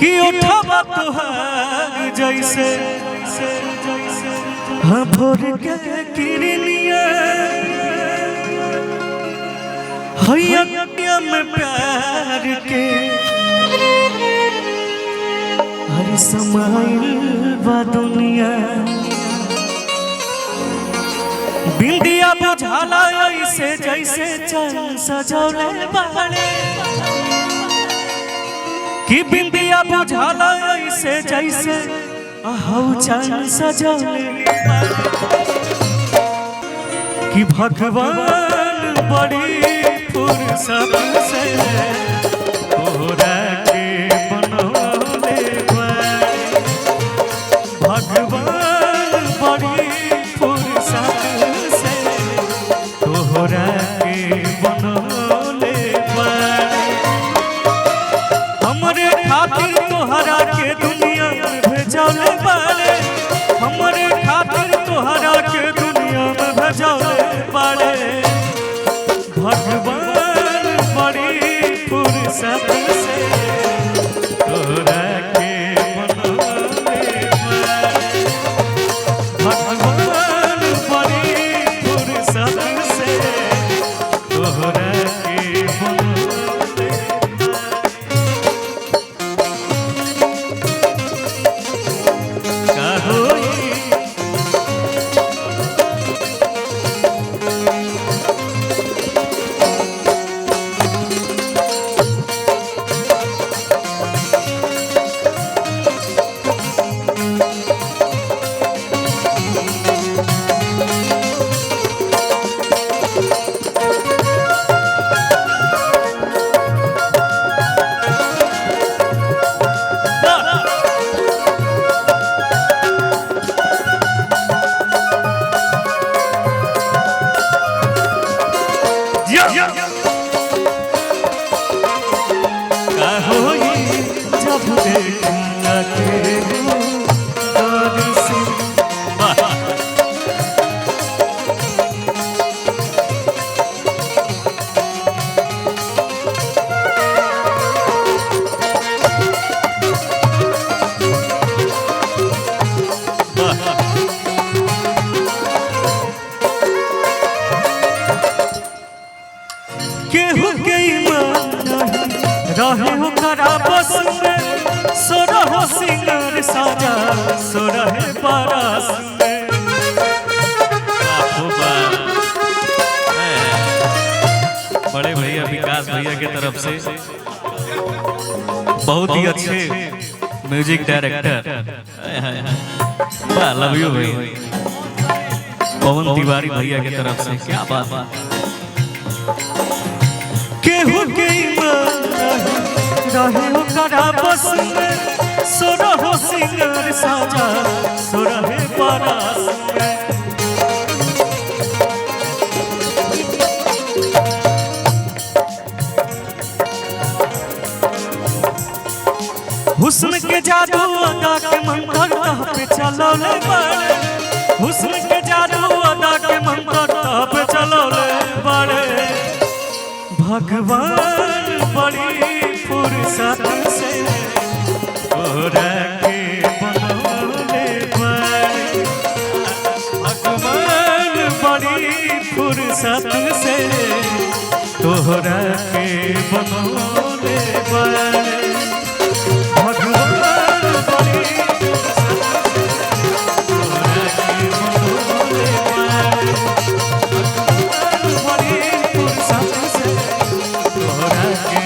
कि उठवा तुहार जैसे हाँ भोर के किरनिया हैया में प्यार के हर समाइल बा दुनिया बिंदिया बुझाला ऐसे जैसे चल सजौले बाड़े कि बिंदिया बुझाला ऐसे जैसे आहू चल सजौले कि भगवान बड़ी फुर्सत से तोहरा के बनौले भगवान बड़ी फुर्सत से तोहरा के बनौले हमरे खातिर तोहरा के दुनिया में भेजौले बाड़े हमरे खातिर तोहरा के दुनिया में भेजौले बाड़े भगवान बड़ी फुर्सत से तोहरा के बनौले भगवान बड़ी फुर्सत से तोहरा के बनौले का होई केहू के ईमान रहे हो करा बस में सोरह सिंगर साजा सोरह पारस में बड़े भैया विकास भैया के तरफ से बहुत ही अच्छे म्यूजिक डायरेक्टर लव यू भाई पवन तिवारी भैया के तरफ से क्या बात केहू के ईमान रहे हो करा बस में सोरह सिंगर साजा सोरह पारस में हुस्न के जादू अदा के मंत्र पे चलौले बाड़े हुस्न के जादू अदा के मंत्र पे चलौले बाड़े भगवान बड़ी फुर्सत से तोहरा के बनौले बाड़े भगवान बड़ी फुर्सत से तोहरा के बनौले बाड़े भगवान बड़ी फुर्सत से तोहरा के